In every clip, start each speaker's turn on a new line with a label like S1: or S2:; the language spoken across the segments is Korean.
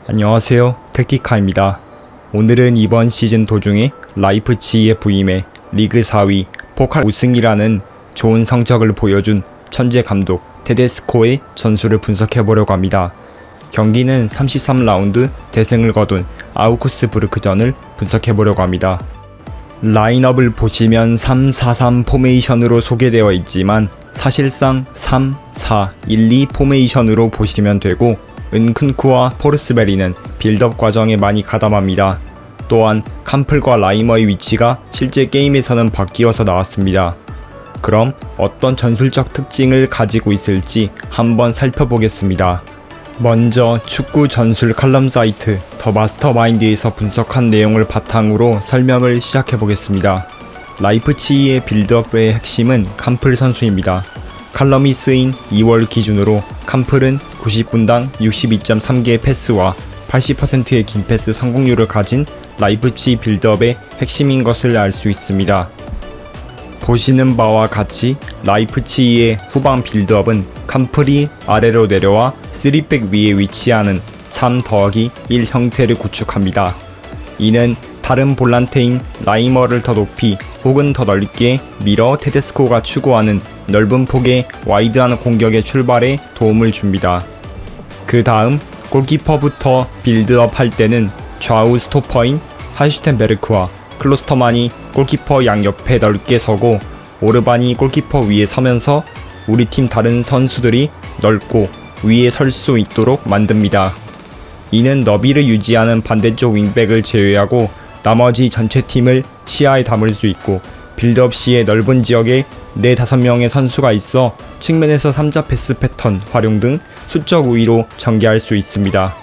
S1: 안녕하세요, 택티카입니다. 오늘은 이번 시즌 도중에 라이프치히에 부임해 리그 4위 포칼 우승이라는 좋은 성적을 보여준 천재 감독 테데스코의 전술을 분석해보려고 합니다. 경기는 33라운드 대승을 거둔 아우크스부르크전을 분석해보려고 합니다. 라인업을 보시면 3-4-3 포메이션으로 소개되어 있지만 사실상 3-4-1-2 포메이션으로 보시면 되고, 은쿤쿠와 포르스베리는 빌드업 과정에 많이 가담합니다. 또한 캄플과 라이머의 위치가 실제 게임에서는 바뀌어서 나왔습니다. 그럼 어떤 전술적 특징을 가지고 있을지 한번 살펴보겠습니다. 먼저 축구 전술 칼럼 사이트 더 마스터마인드에서 분석한 내용을 바탕으로 설명을 시작해보겠습니다. 라이프치히의 빌드업의 핵심은 캄플 선수입니다. 칼럼이 쓰인 2월 기준으로 캄플은 90분당 62.3개의 패스와 80%의 긴 패스 성공률을 가진 라이프치히 빌드업의 핵심인 것을 알 수 있습니다. 보시는 바와 같이 라이프치히의 후방 빌드업은 캄플이 아래로 내려와 3백 위에 위치하는 3-1 형태를 구축합니다. 이는 다른 볼란테인 라이머를 더 높이 혹은 더 넓게 밀어 테데스코가 추구하는 넓은 폭의 와이드한 공격의 출발에 도움을 줍니다. 그 다음 골키퍼부터 빌드업 할 때는 좌우 스토퍼인 하슈텐베르크와 클로스터만이 골키퍼 양옆에 넓게 서고, 오르반이 골키퍼 위에 서면서 우리 팀 다른 선수들이 넓고 위에 설 수 있도록 만듭니다. 이는 너비를 유지하는 반대쪽 윙백을 제외하고 나머지 전체 팀을 시야에 담을 수 있고, 빌드업 시에 넓은 지역에 4-5명의 선수가 있어 측면에서 3자 패스 패턴 활용 등 수적 우위로 전개할 수 있습니다.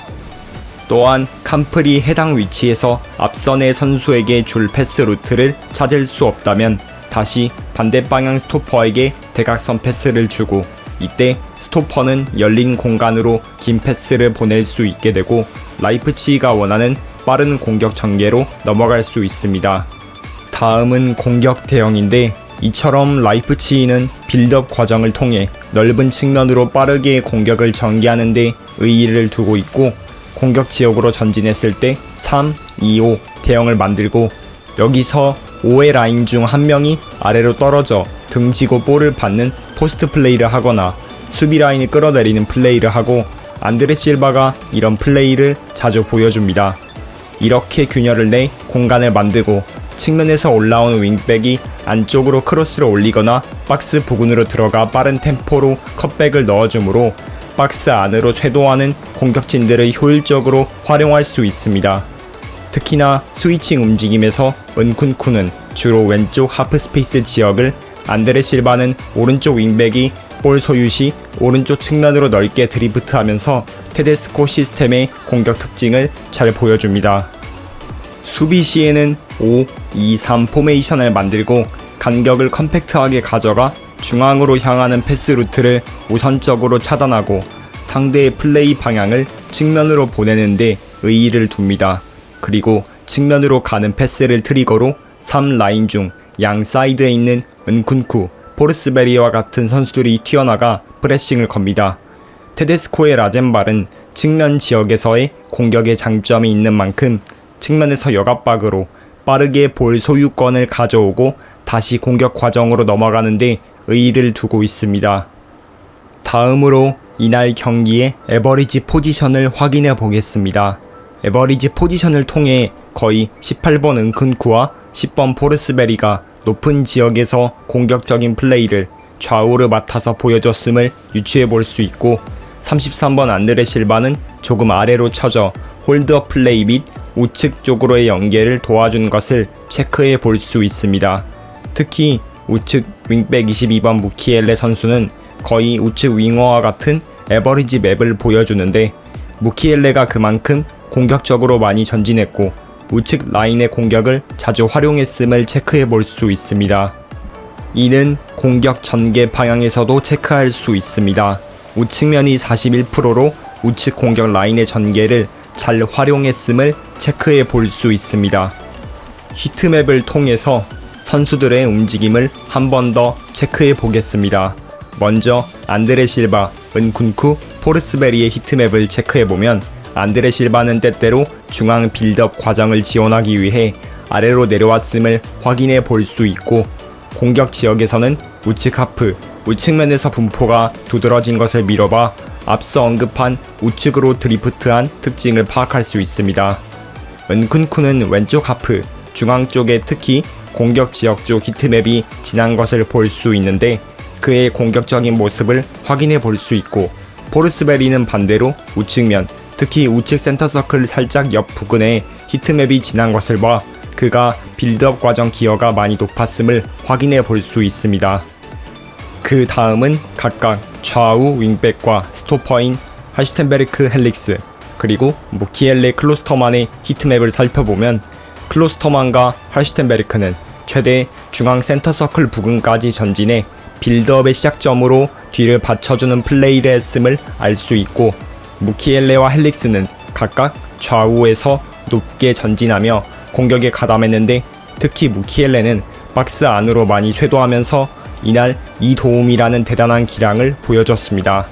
S1: 또한 캄플이 해당 위치에서 앞선의 선수에게 줄 패스 루트를 찾을 수 없다면 다시 반대 방향 스토퍼에게 대각선 패스를 주고, 이때 스토퍼는 열린 공간으로 긴 패스를 보낼 수 있게 되고 라이프치히가 원하는 빠른 공격 전개로 넘어갈 수 있습니다. 다음은 공격 대형인데, 이처럼 라이프치히는 빌드업 과정을 통해 넓은 측면으로 빠르게 공격을 전개하는 데 의의를 두고 있고, 공격 지역으로 전진했을 때 3-2-5 대형을 만들고, 여기서 5의 라인 중 한 명이 아래로 떨어져 등지고 볼을 받는 포스트 플레이를 하거나 수비 라인을 끌어내리는 플레이를 하고, 안드레 실바가 이런 플레이를 자주 보여줍니다. 이렇게 균열을 내 공간을 만들고 측면에서 올라오는 윙백이 안쪽으로 크로스를 올리거나 박스 부근으로 들어가 빠른 템포로 컷백을 넣어주므로 박스 안으로 쇄도하는 공격진들을 효율적으로 활용할 수 있습니다. 특히나 스위칭 움직임에서 은쿤쿠는 주로 왼쪽 하프 스페이스 지역을, 안드레 실바는 오른쪽 윙백이 볼 소유 시 오른쪽 측면으로 넓게 드리프트하면서 테데스코 시스템의 공격 특징을 잘 보여줍니다. 수비 시에는 5-2-3 포메이션을 만들고 간격을 컴팩트하게 가져가 중앙으로 향하는 패스 루트를 우선적으로 차단하고 상대의 플레이 방향을 측면으로 보내는데 의의를 둡니다. 그리고 측면으로 가는 패스를 트리거로 3라인 중 양 사이드에 있는 은쿤쿠, 포르스베리와 같은 선수들이 튀어나가 프레싱을 겁니다. 테데스코의 라젠발은 측면 지역에서의 공격의 장점이 있는 만큼 측면에서 역압박으로 빠르게 볼 소유권을 가져오고 다시 공격 과정으로 넘어가는데 의의를 두고 있습니다. 다음으로 이날 경기의 에버리지 포지션을 확인해 보겠습니다. 에버리지 포지션을 통해 거의 18번 은쿤쿠와 10번 포르스베리가 높은 지역에서 공격적인 플레이를 좌우를 맡아서 보여줬음을 유추해 볼 수 있고, 33번 안드레 실바는 조금 아래로 쳐져 홀드업 플레이 및 우측 쪽으로의 연계를 도와준 것을 체크해 볼 수 있습니다. 특히 우측 윙백 22번 무키엘레 선수는 거의 우측 윙어와 같은 에버리지 맵을 보여주는데, 무키엘레가 그만큼 공격적으로 많이 전진했고 우측 라인의 공격을 자주 활용했음을 체크해 볼 수 있습니다. 이는 공격 전개 방향에서도 체크할 수 있습니다. 우측면이 41%로 우측 공격 라인의 전개를 잘 활용했음을 체크해 볼 수 있습니다. 히트맵을 통해서 선수들의 움직임을 한 번 더 체크해 보겠습니다. 먼저 안드레 실바, 은쿤쿠, 포르스베리의 히트맵을 체크해보면 안드레 실바는 때때로 중앙 빌드업 과정을 지원하기 위해 아래로 내려왔음을 확인해 볼 수 있고, 공격 지역에서는 우측 하프, 우측면에서 분포가 두드러진 것을 미뤄봐 앞서 언급한 우측으로 드리프트한 특징을 파악할 수 있습니다. 은쿤쿠는 왼쪽 하프, 중앙 쪽에 특히 공격 지역 쪽 히트맵이 지난 것을 볼 수 있는데 그의 공격적인 모습을 확인해 볼 수 있고, 포르스베리는 반대로 우측면, 특히 우측 센터서클 살짝 옆 부근에 히트맵이 지난 것을 봐 그가 빌드업 과정 기여가 많이 높았음을 확인해 볼 수 있습니다. 그 다음은 각각 좌우 윙백과 스토퍼인 할슈텐베르크 헬릭스, 그리고 무키엘레 클로스터만의 히트맵을 살펴보면 클로스터만과 할슈텐베르크는 최대 중앙 센터서클 부근까지 전진해 빌드업의 시작점으로 뒤를 받쳐주는 플레이를 했음을 알 수 있고, 무키엘레와 헬릭스는 각각 좌우에서 높게 전진하며 공격에 가담했는데 특히 무키엘레는 박스 안으로 많이 쇄도하면서 이날 이도움이라는 대단한 기량을 보여줬습니다.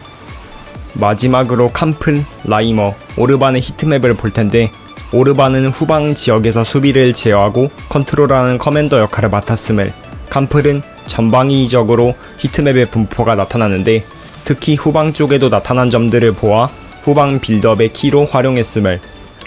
S1: 마지막으로 캄플, 라이머, 오르반의 히트맵을 볼 텐데, 오르반은 후방 지역에서 수비를 제어하고 컨트롤하는 커맨더 역할을 맡았음을, 캄플은 전방위적으로 히트맵의 분포가 나타나는데 특히 후방 쪽에도 나타난 점들을 보아 후방 빌드업의 키로 활용했음을,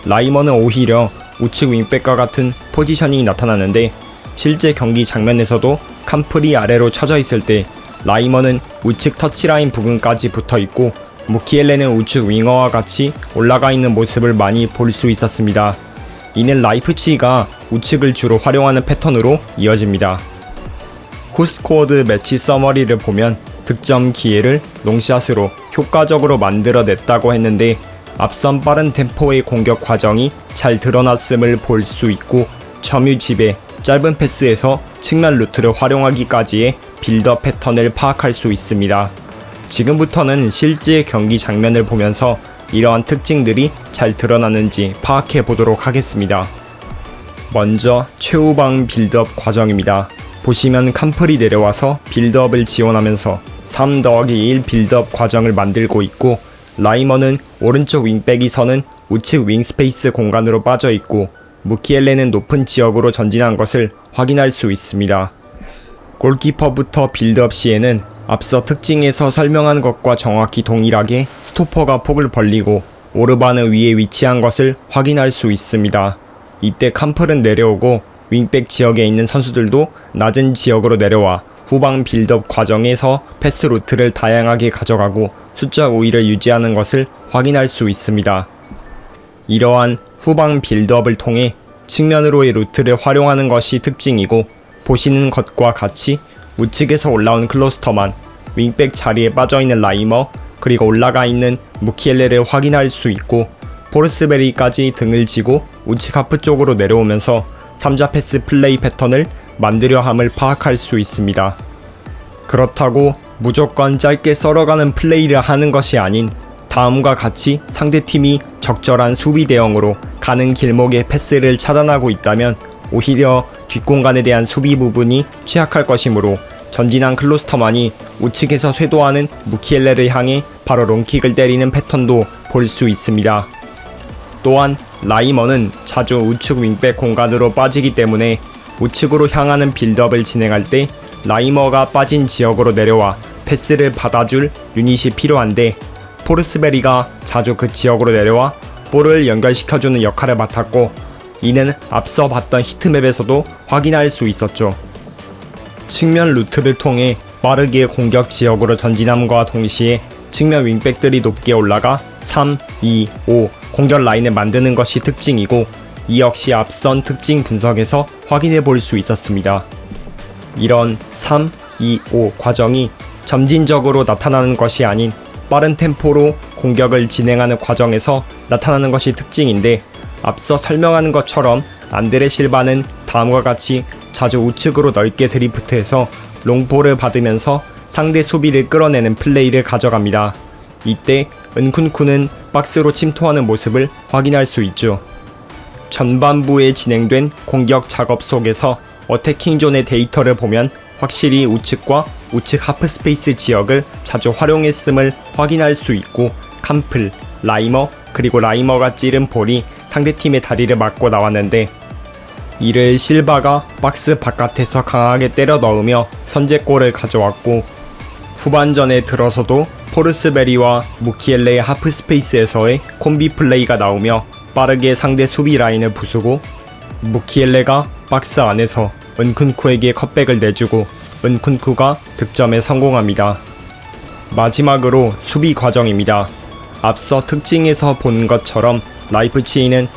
S1: 라이머는 오히려 우측 윙백과 같은 포지셔닝이 나타나는데 실제 경기 장면에서도 캄플이 아래로 쳐져 있을 때 라이머는 우측 터치라인 부근까지 붙어 있고 무키엘레는 우측 윙어와 같이 올라가 있는 모습을 많이 볼 수 있었습니다. 이는 라이프치히가 우측을 주로 활용하는 패턴으로 이어집니다. 후스코어드 매치 서머리를 보면 득점 기회를 롱샷으로 효과적으로 만들어냈다고 했는데 앞선 빠른 템포의 공격 과정이 잘 드러났음을 볼 수 있고, 점유 지배, 짧은 패스에서 측면 루트를 활용하기까지의 빌드업 패턴을 파악할 수 있습니다. 지금부터는 실제 경기 장면을 보면서 이러한 특징들이 잘 드러나는지 파악해 보도록 하겠습니다. 먼저 최후방 빌드업 과정입니다. 보시면 캄플이 내려와서 빌드업을 지원하면서 3-1 빌드업 과정을 만들고 있고, 라이머는 오른쪽 윙백이 서는 우측 윙스페이스 공간으로 빠져 있고, 무키엘레는 높은 지역으로 전진한 것을 확인할 수 있습니다. 골키퍼부터 빌드업 시에는 앞서 특징에서 설명한 것과 정확히 동일하게 스토퍼가 폭을 벌리고 오르반은 위에 위치한 것을 확인할 수 있습니다. 이때 캄플은 내려오고 윙백 지역에 있는 선수들도 낮은 지역으로 내려와 후방 빌드업 과정에서 패스 루트를 다양하게 가져가고 숫자 우위를 유지하는 것을 확인할 수 있습니다. 이러한 후방 빌드업을 통해 측면으로의 루트를 활용하는 것이 특징이고, 보시는 것과 같이 우측에서 올라온 클로스터만, 윙백 자리에 빠져있는 라이머, 그리고 올라가 있는 무키엘레를 확인할 수 있고, 포르스베리까지 등을 지고 우측 하프 쪽으로 내려오면서 3자 패스 플레이 패턴을 만들려 함을 파악할 수 있습니다. 그렇다고 무조건 짧게 썰어가는 플레이를 하는 것이 아닌, 다음과 같이 상대팀이 적절한 수비 대응으로 가는 길목의 패스를 차단하고 있다면 오히려 뒷공간에 대한 수비 부분이 취약할 것이므로 전진한 클로스터만이 우측에서 쇄도하는 무키엘레를 향해 바로 롱킥을 때리는 패턴도 볼 수 있습니다. 또한 라이머는 자주 우측 윙백 공간으로 빠지기 때문에 우측으로 향하는 빌드업을 진행할 때 라이머가 빠진 지역으로 내려와 패스를 받아줄 유닛이 필요한데, 포르스베리가 자주 그 지역으로 내려와 볼을 연결시켜주는 역할을 맡았고, 이는 앞서 봤던 히트맵에서도 확인할 수 있었죠. 측면 루트를 통해 빠르게 공격 지역으로 전진함과 동시에 측면 윙백들이 높게 올라가 3-2-5 공격 라인을 만드는 것이 특징이고, 이 역시 앞선 특징 분석에서 확인해 볼 수 있었습니다. 이런 3-2-5 과정이 점진적으로 나타나는 것이 아닌 빠른 템포로 공격을 진행하는 과정에서 나타나는 것이 특징인데, 앞서 설명한 것처럼 안드레 실바는 다음과 같이 자주 우측으로 넓게 드리프트해서 롱볼을 받으면서 상대 수비를 끌어내는 플레이를 가져갑니다. 이때 은쿤쿠는 박스로 침투하는 모습을 확인할 수 있죠. 전반부에 진행된 공격 작업 속에서 어태킹존의 데이터를 보면 확실히 우측과 우측 하프 스페이스 지역을 자주 활용했음을 확인할 수 있고, 캄플, 라이머 그리고 라이머가 찌른 볼이 상대팀의 다리를 맞고 나왔는데 이를 실바가 박스 바깥에서 강하게 때려 넣으며 선제골을 가져왔고 후반전에 들어서도 포르스베리와 무키엘레의 하프스페이스에서의 콤비 플레이가 나오며 빠르게 상대 수비 라인을 부수고 무키엘레가 박스 안에서 은쿤쿠에게 컷백을 내주고 은쿤쿠가 득점에 성공합니다. 마지막으로 수비 과정입니다. 앞서 특징에서 본 것처럼 라이프치히는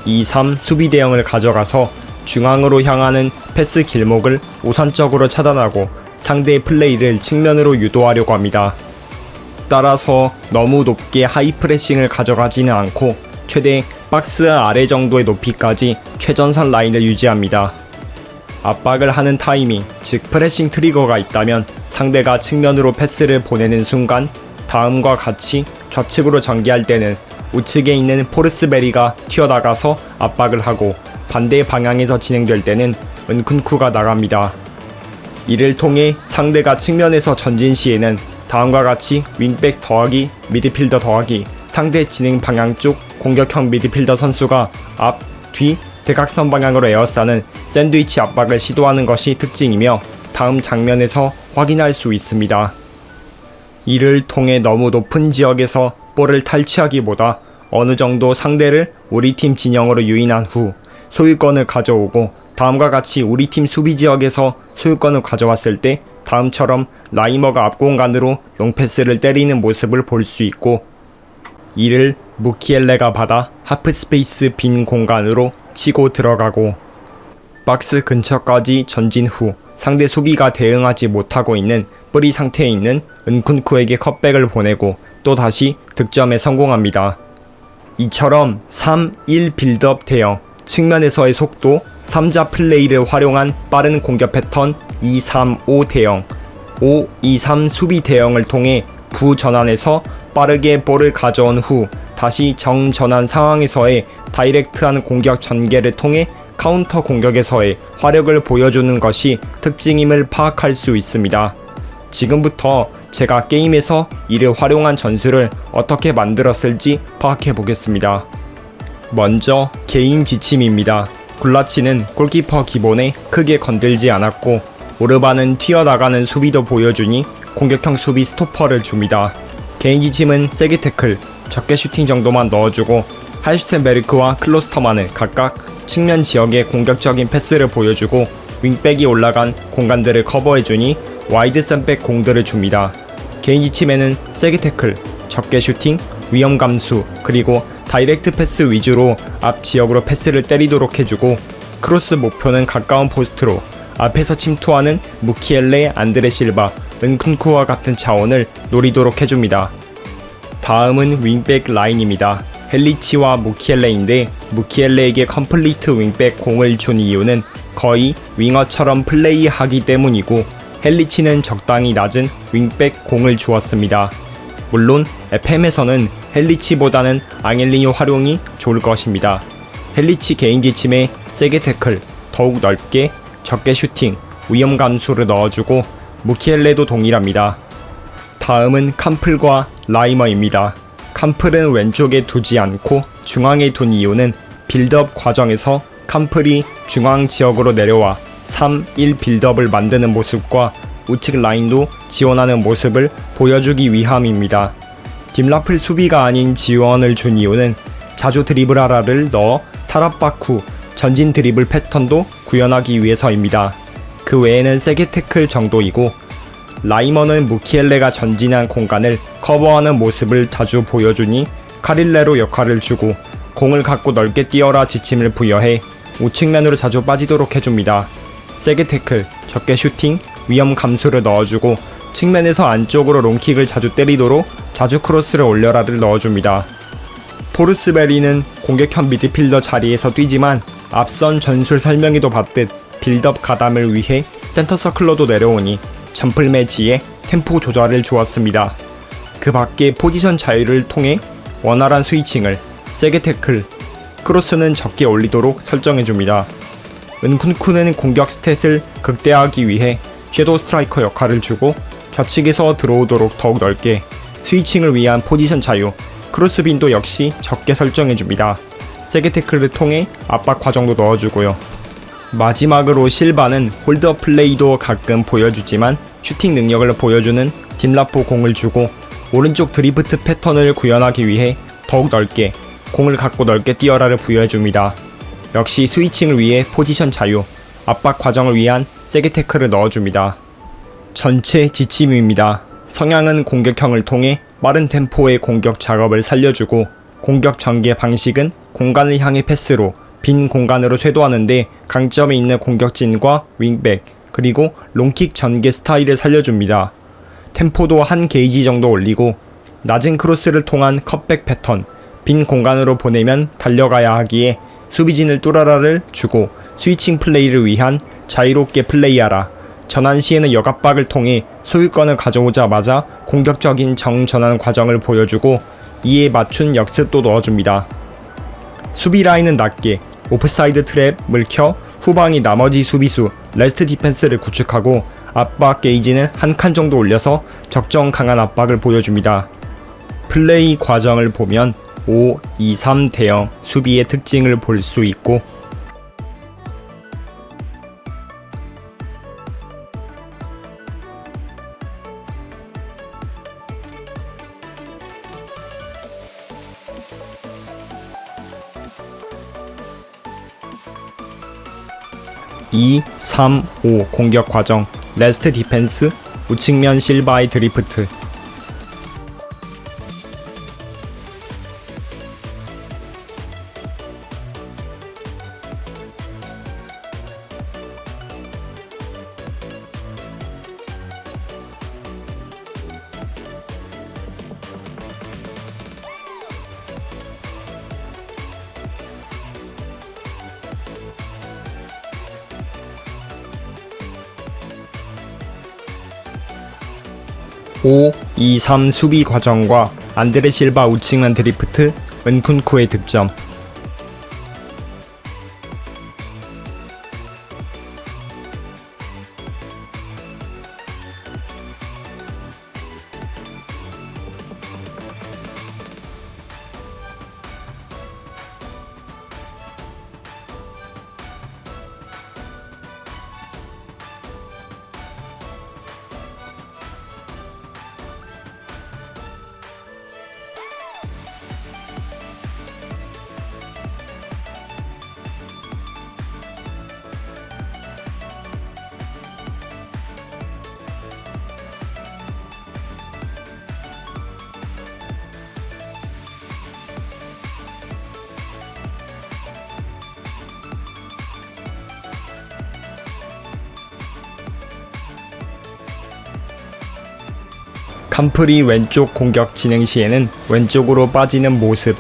S1: 5-2-3 수비 대형을 가져가서 중앙으로 향하는 패스 길목을 우선적으로 차단하고 상대의 플레이를 측면으로 유도하려고 합니다. 따라서 너무 높게 하이프레싱을 가져가지는 않고 최대 박스 아래 정도의 높이까지 최전선 라인을 유지합니다. 압박을 하는 타이밍, 즉 프레싱 트리거가 있다면 상대가 측면으로 패스를 보내는 순간 다음과 같이 좌측으로 전개할 때는 우측에 있는 포르스베리가 튀어나가서 압박을 하고 반대 방향에서 진행될 때는 은쿤쿠가 나갑니다. 이를 통해 상대가 측면에서 전진 시에는 다음과 같이 윙백 더하기 미드필더 더하기 상대 진행 방향 쪽 공격형 미드필더 선수가 앞, 뒤, 대각선 방향으로 에어싸는 샌드위치 압박을 시도하는 것이 특징이며 다음 장면에서 확인할 수 있습니다. 이를 통해 너무 높은 지역에서 볼을 탈취하기보다 어느 정도 상대를 우리 팀 진영으로 유인한 후 소유권을 가져오고 다음과 같이 우리 팀 수비 지역에서 소유권을 가져왔을 때 다음처럼 라이머가 앞공간으로 롱패스를 때리는 모습을 볼 수 있고 이를 무키엘레가 받아 하프스페이스 빈 공간으로 치고 들어가고 박스 근처까지 전진 후 상대 수비가 대응하지 못하고 있는 뿌리 상태에 있는 은쿤쿠에게 컷백을 보내고 또다시 득점에 성공합니다. 이처럼 3-1 빌드업 대형, 측면에서의 속도, 3자 플레이를 활용한 빠른 공격 패턴 2-3-5 대형, 5-2-3 수비 대형을 통해 부전환에서 빠르게 볼을 가져온 후 다시 정전환 상황에서의 다이렉트한 공격 전개를 통해 카운터 공격에서의 화력을 보여주는 것이 특징임을 파악할 수 있습니다. 지금부터 제가 게임에서 이를 활용한 전술을 어떻게 만들었을지 파악해 보겠습니다. 먼저 개인 지침입니다. 굴라치는 골키퍼 기본에 크게 건들지 않았고 오르바는 튀어나가는 수비도 보여주니 공격형 수비 스토퍼를 줍니다. 개인 지침은 세게 태클, 적게 슈팅 정도만 넣어주고 할슈텐베르크와 클로스터만은 각각 측면 지역에 공격적인 패스를 보여주고 윙백이 올라간 공간들을 커버해주니 와이드 샌백 공들을 줍니다. 개인 지침에는 세게 태클, 적게 슈팅, 위험 감수, 그리고 다이렉트 패스 위주로 앞 지역으로 패스를 때리도록 해주고 크로스 목표는 가까운 포스트로 앞에서 침투하는 무키엘레, 안드레 실바, 은쿤쿠와 같은 자원을 노리도록 해줍니다. 다음은 윙백 라인입니다. 헬리치와 무키엘레인데 무키엘레에게 컴플리트 윙백 공을 준 이유는 거의 윙어처럼 플레이하기 때문이고 헬리치는 적당히 낮은 윙백 공을 주었습니다. 물론 FM에서는 헬리치보다는 앙헬리뇨 활용이 좋을 것입니다. 헬리치 개인 지침에 세게 태클, 더욱 넓게, 적게 슈팅, 위험 감수를 넣어주고 무키엘레도 동일합니다. 다음은 캄플과 라이머입니다. 캄플은 왼쪽에 두지 않고 중앙에 둔 이유는 빌드업 과정에서 캄플이 중앙 지역으로 내려와 3-1 빌드업을 만드는 모습과 우측 라인도 지원하는 모습을 보여주기 위함입니다. 딥라플 수비가 아닌 지원을 준 이유는 자주 드리블하라를 넣어 탈압박 후 전진 드리블 패턴도 구현하기 위해서입니다. 그 외에는 세게 태클 정도이고 라이머는 무키엘레가 전진한 공간을 커버하는 모습을 자주 보여주니 카릴레로 역할을 주고 공을 갖고 넓게 뛰어라 지침을 부여해 우측면으로 자주 빠지도록 해줍니다. 세게 태클, 적게 슈팅, 위험 감수를 넣어주고 측면에서 안쪽으로 롱킥을 자주 때리도록 자주 크로스를 올려라를 넣어줍니다. 포르스베리는 공격형 미드필더 자리에서 뛰지만 앞선 전술 설명에도 봤듯 빌드업 가담을 위해 센터 서클로도 내려오니 점플 매치에 템포 조절을 주었습니다. 그 밖에 포지션 자유를 통해 원활한 스위칭을, 세게 태클, 크로스는 적게 올리도록 설정해줍니다. 은쿤쿠는 공격 스탯을 극대화하기 위해 섀도우 스트라이커 역할을 주고 좌측에서 들어오도록 더욱 넓게, 스위칭을 위한 포지션 자유, 크로스 빈도 역시 적게 설정해줍니다. 세게 태클을 통해 압박 과정도 넣어주고요. 마지막으로 실바는 홀드업 플레이도 가끔 보여주지만 슈팅 능력을 보여주는 딥라포 공을 주고 오른쪽 드리프트 패턴을 구현하기 위해 더욱 넓게 공을 갖고 넓게 뛰어라를 부여해줍니다. 역시 스위칭을 위해 포지션 자유, 압박 과정을 위한 세게 태클을 넣어줍니다. 전체 지침입니다. 성향은 공격형을 통해 빠른 템포의 공격 작업을 살려주고 공격 전개 방식은 공간을 향해 패스로 빈 공간으로 쇄도하는데 강점이 있는 공격진과 윙백 그리고 롱킥 전개 스타일을 살려줍니다. 템포도 한 게이지 정도 올리고 낮은 크로스를 통한 컷백 패턴, 빈 공간으로 보내면 달려가야 하기에 수비진을 뚜라라를 주고 스위칭 플레이를 위한 자유롭게 플레이하라. 전환 시에는 역압박을 통해 소유권을 가져오자마자 공격적인 정전환 과정을 보여주고 이에 맞춘 역습도 넣어줍니다. 수비 라인은 낮게 오프사이드 트랩을 켜 후방이 나머지 수비수 레스트 디펜스를 구축하고 압박 게이지는 한 칸 정도 올려서 적정 강한 압박을 보여줍니다. 플레이 과정을 보면 5, 2, 3 대형 수비의 특징을 볼 수 있고 (2, 3, 5) 공격 과정 레스트 디펜스 우측면 실바의 드리프트 5, 2, 3 수비 과정과 안드레 실바 우측면 드리프트, 은쿤쿠의 득점. 캄프리 왼쪽 공격 진행 시에는 왼쪽으로 빠지는 모습.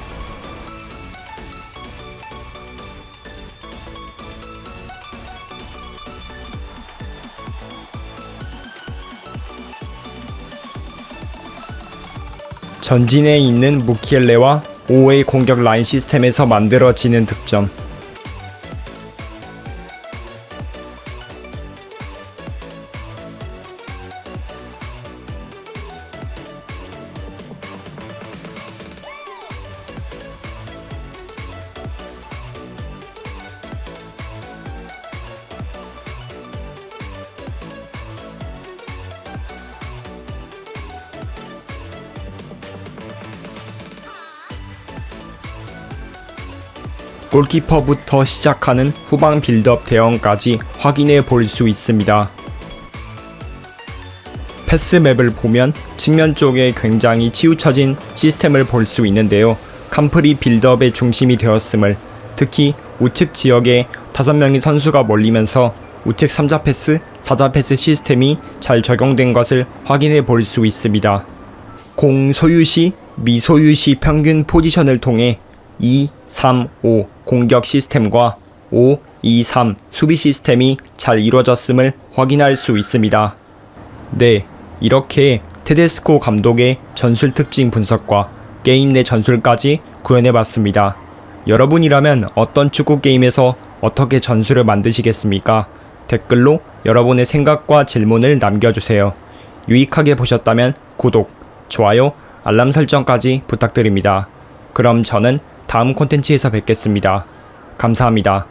S1: 전진에 있는 무키엘레와 5의 공격 라인 시스템에서 만들어지는 득점. 골키퍼부터 시작하는 후방 빌드업 대응까지 확인해 볼 수 있습니다. 패스맵을 보면 측면 쪽에 굉장히 치우쳐진 시스템을 볼 수 있는데요. 캄프리 빌드업의 중심이 되었음을, 특히 우측 지역에 5명의 선수가 몰리면서 우측 3자 패스, 4자 패스 시스템이 잘 적용된 것을 확인해 볼 수 있습니다. 공 소유 시, 미소유 시 평균 포지션을 통해 2, 3, 5 공격 시스템과 5, 2, 3 수비 시스템이 잘 이루어졌음을 확인할 수 있습니다. 네, 이렇게 테데스코 감독의 전술 특징 분석과 게임 내 전술까지 구현해봤습니다. 여러분이라면 어떤 축구 게임에서 어떻게 전술을 만드시겠습니까? 댓글로 여러분의 생각과 질문을 남겨주세요. 유익하게 보셨다면 구독, 좋아요, 알람 설정까지 부탁드립니다. 그럼 저는 다음 콘텐츠에서 뵙겠습니다. 감사합니다.